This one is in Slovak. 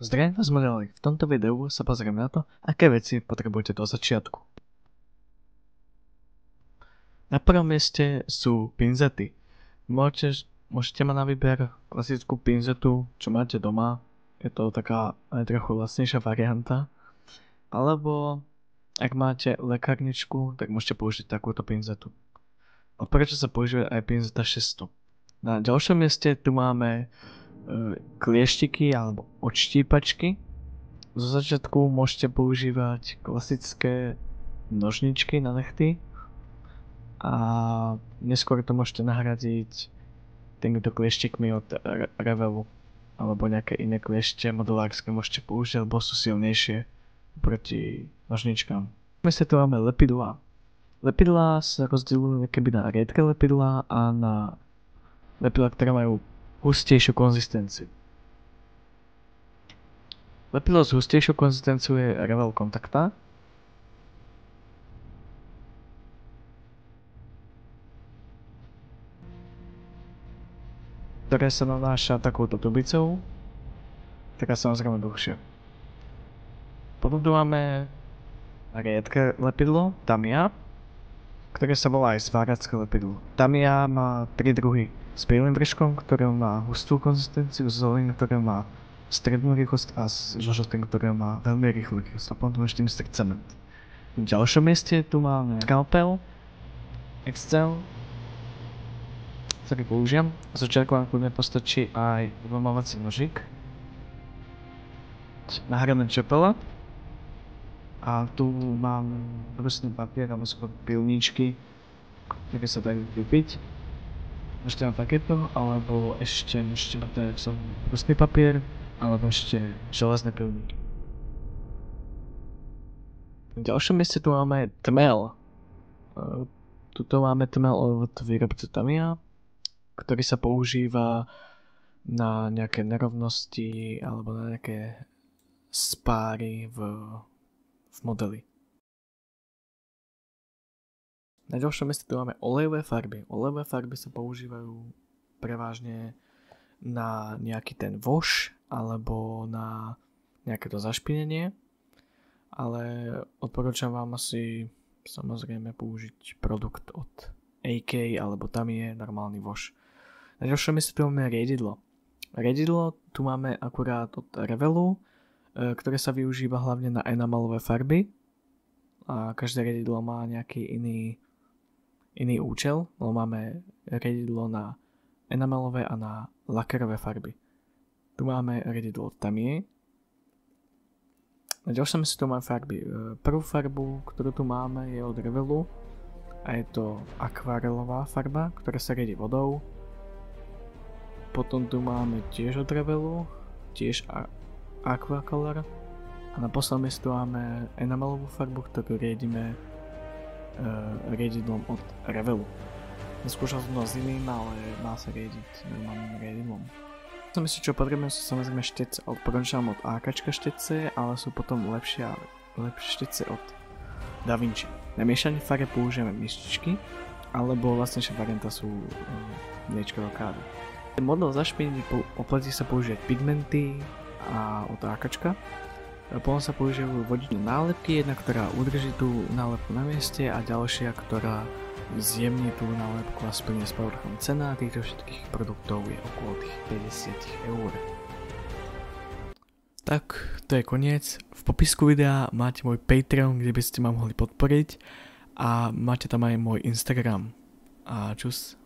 Zdravím vás modeli, v tomto videu sa pozrieme na to, aké veci potrebujete do začiatku. Na prvom mieste sú pinzety. Môžete mať na výber klasickú pinzetu, čo máte doma. Je to taká aj trochu lacnejšia varianta. Alebo ak máte lekárničku, tak môžete použiť takúto pinzetu. A prečo sa používa aj pinzeta 600? Na ďalšom mieste tu máme klieštiky alebo odštípačky. Zo začiatku môžete používať klasické nožničky na nechty a neskôr to môžete nahradiť týmito klieštikmi od Revelu alebo nejaké iné kliešte modelárske môžete použiť, lebo sú silnejšie proti nožničkám. My tu máme lepidlá. Lepidlá sa rozdielujú keby na riedke lepidlá a na lepidlá, ktoré majú hustejšiu konzistenciu. Lepidlo s hustejšou konzistenciou je Revel Contacta. Ktoré sa nanáša takouto trubicou, ktorá samozrejme dlhšia. Potom tu máme riedke lepidlo, Tamiya, ktoré sa volá aj zváracké lepidlo. Tamiya má 3 druhy. S bielým vrškom, ktoré má hustú konzistenciu, s zeleným, ktoré má strednú rýchlosť a s žltým, ktoré má veľmi rýchlu rýchlosť. A potom ešte Mr. Cement. V ďalšom mieste tu máme Scalpel, Excel, ktorý použijem. Z začiatku vám kľudne postačí aj vylomovací nožík. Nahradné čepele. A tu mám brusný papier alebo skôr pilníčky, ktoré sa dajú kúpiť. Môžete mať takéto, alebo ešte môžete mať brusný papier, alebo ešte železné pilníky. V ďalšom mieste tu máme tmel. Tuto máme tmel od výrobcu Tamiya, ktorý sa používa na nejaké nerovnosti alebo na nejaké spáry v modeli. Na ďalšom mieste tu máme olejové farby. Olejové farby sa používajú prevažne na nejaký ten wash alebo na nejaké to zašpinenie, ale odporúčam vám asi samozrejme použiť produkt od AK alebo Tamiya, normálny wash. Na ďalšom mieste tu máme riedidlo. Riedidlo tu máme akurát od Revelu, ktoré sa využíva hlavne na enamelové farby a každé riedidlo má nejaký iný účel, lebo máme riedidlo na enamelové a na lakerové farby. Tu máme riedidlo od Tamiya. Na ďalšom mieste tu máme farby. Prvú farbu, ktorú tu máme, je od Revelu a je to akvarelová farba, ktorá sa riedi vodou. Potom tu máme tiež od Revelu, tiež Aquacolor. A na poslednom mieste tu máme enamelovú farbu, ktorú riedime riedidlom od Revelu. Neskúšal som to s iným, ale má sa riediť normálnym riedidlom. Som si čo potrebujem sú samozrejme štece. Odporúčam od AKčka štece, ale sú potom lepšie štece od DaVinci. Na miešanie farieb použijeme myštičky, alebo vlastnejšia varianta sú mliečkové kády. Model zašpinení oplatí sa používať pigmenty a od AKčka. Potom sa používajú vodíčne nálepky, jedna, ktorá udrží tú nálepku na mieste a ďalšia, ktorá zjemní tú nálepku a splní s povrchom. Cena týchto všetkých produktov je okolo tých 50 €. Tak, to je koniec. V popisku videa máte môj Patreon, kde by ste ma mohli podporiť a máte tam aj môj Instagram. A čus.